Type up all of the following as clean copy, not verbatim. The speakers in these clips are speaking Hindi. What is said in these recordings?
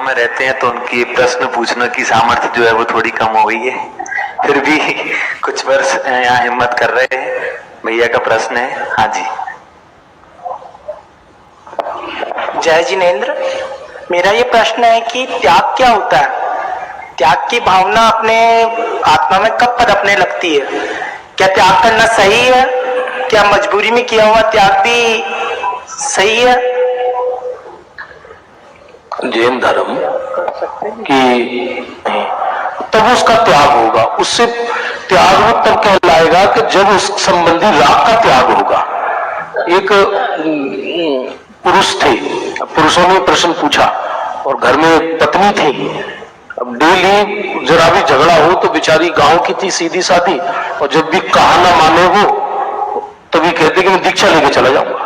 में रहते हैं तो उनकी प्रश्न पूछने की सामर्थ्य जो है वो थोड़ी कम हो गई है, फिर भी कुछ वर्ष यहाँ हिम्मत कर रहे हैं। भैया का प्रश्न है। हाँ जी। जय जिनेन्द्र, मेरा ये प्रश्न है कि त्याग क्या होता है? त्याग की भावना अपने आत्मा में कब पनपने लगती है? क्या त्याग करना सही है? क्या मजबूरी में किया हुआ त्याग भी सही है? जैन धर्म कि तब उसका त्याग होगा, उससे त्याग वो तब कहलाएगा कि जब उस संबंधी राग का त्याग होगा। एक पुरुष थे, पुरुषों ने प्रश्न पूछा और घर में एक पत्नी थी। अब डेली जरा भी झगड़ा हो तो बेचारी गांव की थी, सीधी सादी, और जब भी कहा ना माने वो तभी कहते कि मैं दीक्षा लेके चला जाऊंगा,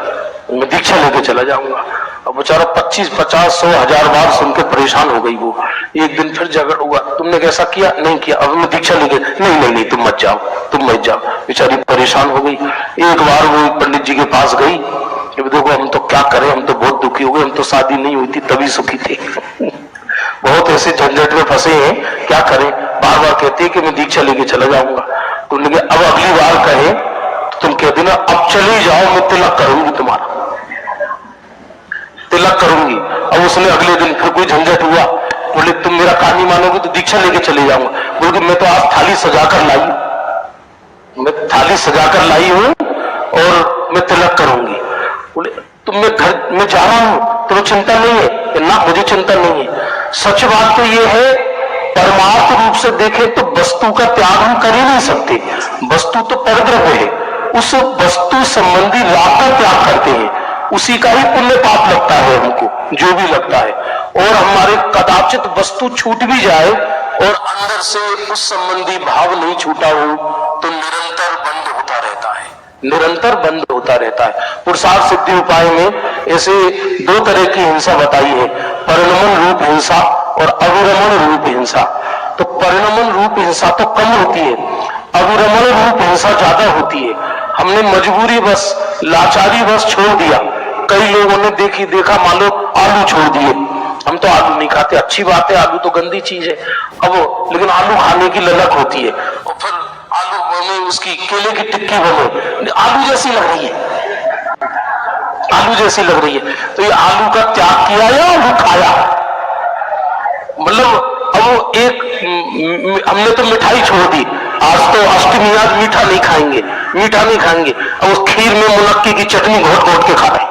मैं दीक्षा लेके चला जाऊंगा। अब बेचारा 25, 50, 100, 1000 बार सुन के परेशान हो गई वो। एक दिन फिर झगड़ा हुआ, तुमने कैसा किया? नहीं किया। अब मैं दीक्षा लेके, नहीं तुम मत जाओ, तुम मत जाओ। बेचारी परेशान हो गई। एक बार वो पंडित जी के पास गई कि देखो हम तो क्या करें, हम तो बहुत दुखी हो गए, हम तो शादी नहीं हुई थी तभी सुखी थे बहुत ऐसे झंझट में फंसे हैं, क्या करें? बार बार कहते हैं कि मैं दीक्षा लेके चला जाऊंगा। तो उन्होंने कहा अब अगली बार कहे तो तुम कह देना अब चले जाओ, मैं तिलक करूंगी, तुम्हारा तिलक करूंगी। अब उसने अगले दिन फिर कोई झंझट हुआ, बोले तुम मेरा कहानी मानोगे तो दीक्षा लेके चले जाऊंगा। बोले मैं तो आज थाली सजाकर लाई, मैं थाली सजाकर लाई हूं और मैं तिलक करूंगी। बोले तुम मैं घर में जा रहा हूं, तुम्हें चिंता नहीं है? ना मुझे चिंता नहीं है। सच बात तो यह है, परमार्थ रूप से देखें तो वस्तु का त्याग हम कर ही नहीं सकते। वस्तु तो परद्रव्य है, उस वस्तु संबंधी राग का त्याग करते हैं, उसी का ही पुण्य पाप लगता है हमको, जो भी लगता है। और हमारे कदाचित वस्तु छूट भी जाए और अंदर से उस संबंधी भाव नहीं छूटा हो तो निरंतर बंद होता रहता है, निरंतर बंद होता रहता है। पुरुषार्थ सिद्धि उपाय में ऐसे 2 तरह की हिंसा बताई है, परिणमन रूप हिंसा और अविरमण रूप हिंसा। तो परिणमन रूप हिंसा तो कम होती है, अविरमण रूप हिंसा ज्यादा होती है। हमने मजबूरी बस, लाचारी बस छोड़ दिया। कई लोगों ने देखा मान लो आलू छोड़ दिए, हम तो आलू नहीं खाते, अच्छी बात है, आलू तो गंदी चीज है, अब लेकिन आलू खाने की ललक होती है। और फिर आलू बने, उसकी केले की टिक्की बने, आलू जैसी लग रही है, आलू जैसी लग रही है। तो ये आलू का त्याग किया या आलू खाया? मतलब अब वो एक हमने तो मिठाई छोड़ दी, आज तो अष्टमी, आज मीठा नहीं खाएंगे, मीठा नहीं खाएंगे। अब उस खीर में मुनक्की की चटनी घोट घोट के खा रहे,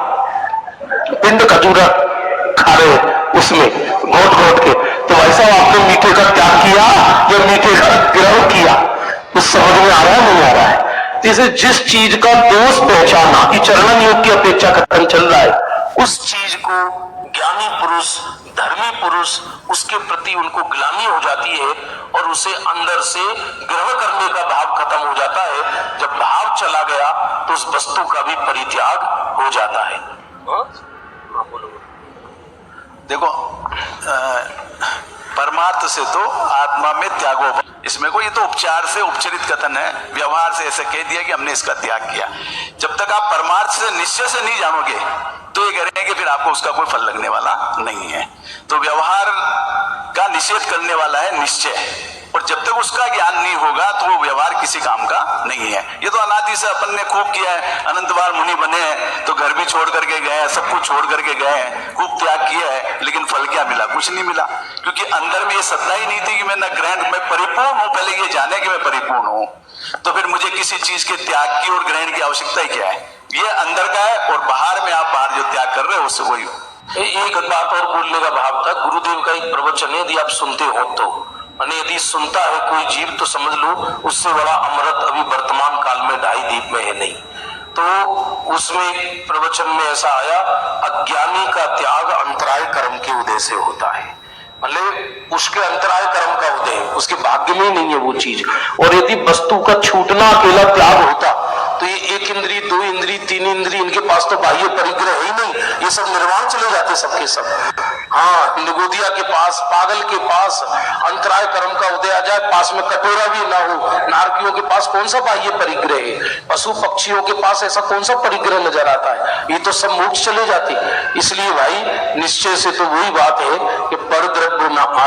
पिंड खजूरा खा रहे उसमें घोट घोट के। तो भाई साहब आपने मीठे का त्याग किया या मीठे का ग्रहण किया? कुछ समझ में आ रहा है? नहीं आ रहा है। जैसे जिस चीज का दोष पहचाना कि चरणन योग की अपेक्षा कथन चल रहा है, उस चीज को ज्ञानी पुरुष, धर्मी पुरुष, उसके प्रति उनको ग्लानि हो जाती है और उसे अंदर से ग्रह करने का भाव खत्म हो जाता है। जब भाव चला गया तो उस वस्तु का भी परित्याग हो जाता है। देखो परमार्थ से तो आत्मा में त्यागो, इसमें कोई, ये तो उपचार से उपचरित कथन है, व्यवहार से ऐसे कह दिया कि हमने इसका त्याग किया। जब तक आप परमार्थ से निश्चय से नहीं जानोगे तो ये कह रहे हैं कि फिर आपको उसका कोई फल लगने वाला नहीं है। तो व्यवहार का निषेध करने वाला है निश्चय, और जब तक उसका ज्ञान नहीं होगा तो वो व्यवहार किसी काम का नहीं है। ये तो अनादि से अपन ने खूब किया है, अनंत बार मुनि बने हैं तो घर भी छोड़ करके गए हैं, सब कुछ छोड़ करके गए हैं, खूब त्याग किया है, लेकिन फल क्या मिला? कुछ नहीं मिला, क्योंकि अंदर में ये सत्ता ही नहीं थी कि मैं न ग्रहण, मैं परिपूर्ण हूं। पहले ये जाने कि मैं परिपूर्ण हूं, तो फिर मुझे किसी चीज के त्याग की और ग्रहण की आवश्यकता ही क्या है? ये अंदर का है, और बाहर में आप बाहर जो त्याग कर रहे हो उससे वही। एक बात और बोलने का भाव था, गुरुदेव का एक प्रवचन है, यदि आप सुनते हो तो, यदि सुनता है कोई जीव तो समझ लो उससे बड़ा अमृत अभी वर्तमान काल में 2.5 दीप में है नहीं। तो उसमें प्रवचन में ऐसा आया, अज्ञानी का त्याग अंतराय कर्म के उदय से होता है। मतलब उसके अंतराय कर्म का उदय, उसके भाग्य में ही नहीं है वो चीज। और यदि वस्तु का छूटना अकेला त्याग होता तो ये 1 इंद्री, 2 इंद्री, 3 इंद्री, इनके पास तो बाह्य परिग्रह ही नहीं, ये सब निर्वाण चले जाते सबके सब। हाँ, निगोदिया के पास, पागल के पास अंतराय कर्म का उदय आ जाए, पास में कटोरा भी ना हो, नारकियों के पास कौन सा बाह्य परिग्रह है? पशु पक्षियों के पास ऐसा कौन सा परिग्रह नजर आता है? ये तो सब मोक्ष चले जाते। इसलिए भाई निश्चय से तो वही बात है कि परद्रव्य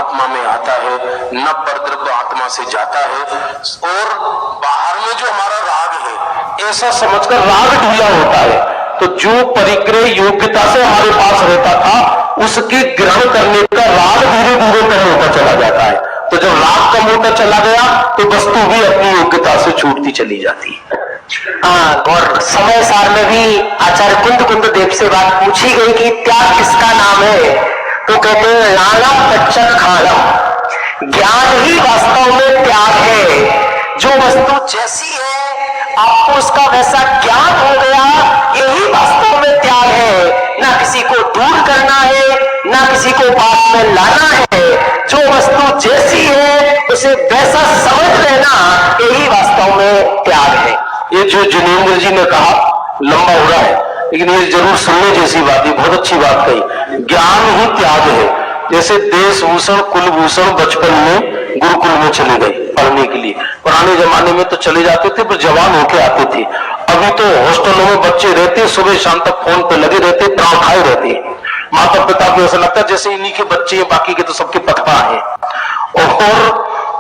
आत्मा में आता है, न परद्रव्य आत्मा से जाता है, और बाहर में जो हमारा राग है ऐसा समझकर राग ढीला होता है। तो जो परिग्रह योग्यता से हमारे पास रहता था उसके ग्रहण करने का राग धीरे धीरे कम होता चला जाता है। तो जब राग कम होता चला गया तो वस्तु भी अपनी योग्यता से छूटती चली जाती है। हाँ, और समय सार में भी आचार्य कुंद देव से बात पूछी गई कि त्याग किसका नाम है, तो कहते हैं लाला पच्चक खालम, ज्ञान ही वास्तव में त्याग है। जो वस्तु जैसी है आपको उसका वैसा ज्ञान हो गया, यही वास्तव में त्याग है। ना किसी को दूर करना है, ना किसी को पास में लाना है। जो वस्तु जैसी है उसे वैसा समझ लेना, यही वास्तव में त्याग है। ये जो जिनेंद्र जी ने कहा लंबा हो रहा है, लेकिन ये जरूर सुनने जैसी बात है, बहुत अच्छी बात कही। ज्ञान ही त्याग है। जैसे देशभूषण कुलभूषण बचपन में गुरुकुल में चले गए पढ़ने के लिए, पुराने जमाने में तो चले जाते थे पर जवान होके आते थे। अभी तो हॉस्टलों में बच्चे रहते, सुबह शाम तक फोन पे लगे रहते, ताव खाए रहते। माता पिता को ऐसा लगता है जैसे इन्हीं के बच्चे हैं, बाकी के तो सबके पकड़ा है। और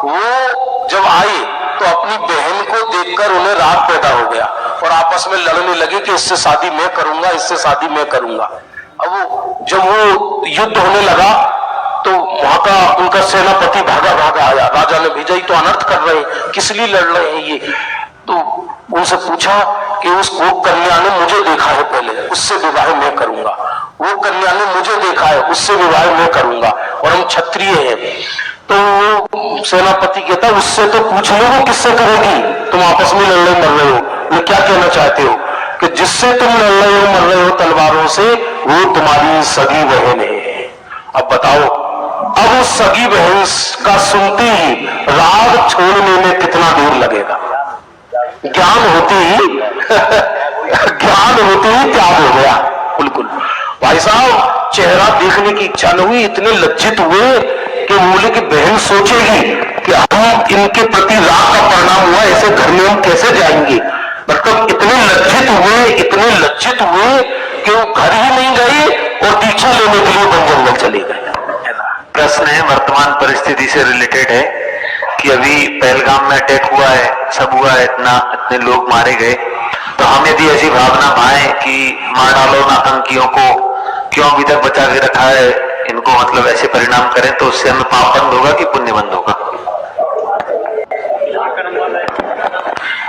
वो जब आए तो अपनी बहन को देखकर उन्हें राग पैदा हो गया और आपस में लड़ने लगे कि इससे शादी मैं करूंगा, इससे शादी मैं करूंगा। अब जब वो युद्ध होने लगा तो वहां का उनका सेनापति भागा भागा आया। राजा ने भेजा, ही तो अनर्थ कर रहे हैं, किस लिए लड़ रहे हैं ये। तो उनसे पूछा कि उस कन्या ने मुझे देखा है पहले, उससे विवाह मैं करूंगा। वो कन्या ने मुझे देखा है, उससे विवाह मैं करूंगा, और हम क्षत्रिय हैं। तो सेनापति कहता उससे तो पूछ लो वो किससे करेगी, तुम आपस में लड़ रहे मर रहे हो। वो क्या कहना चाहते हो कि जिससे तुम लड़ रहे हो मर रहे हो तलवारों से, वो तुम्हारी सगी बहन है। अब बताओ, अब उस सगी बहन का सुनते ही राग छोड़ने में कितना देर लगेगा। ज्ञान होते ही ज्ञान होते ही त्याग हो गया। बिल्कुल भाई साहब, चेहरा देखने की इच्छा न हुई, इतने लज्जित हुए कि बोले कि बहन सोचेगी कि हम इनके प्रति राग का परिणाम हुआ, ऐसे घर में हम कैसे जाएंगे। मतलब इतने लज्जित हुए कि वो घर ही नहीं गए और दीक्षा लेने के लिए वन जंगल चले गए। प्रश्न है वर्तमान परिस्थिति से रिलेटेड है कि अभी पहलगाम में अटैक हुआ है, सब हुआ है, इतने लोग मारे गए। तो हम यदि ऐसी भावना भाएं कि मार डालो ना आतंकियों को, क्यों अभी तक बचा के रखा है इनको, मतलब ऐसे परिणाम करें तो उससे हमें पाप बंद होगा कि पुण्य बंद होगा।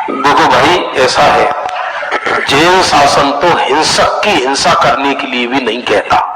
देखो भाई, ऐसा है, जैन शासन तो हिंसक की हिंसा करने के लिए भी नहीं कहता।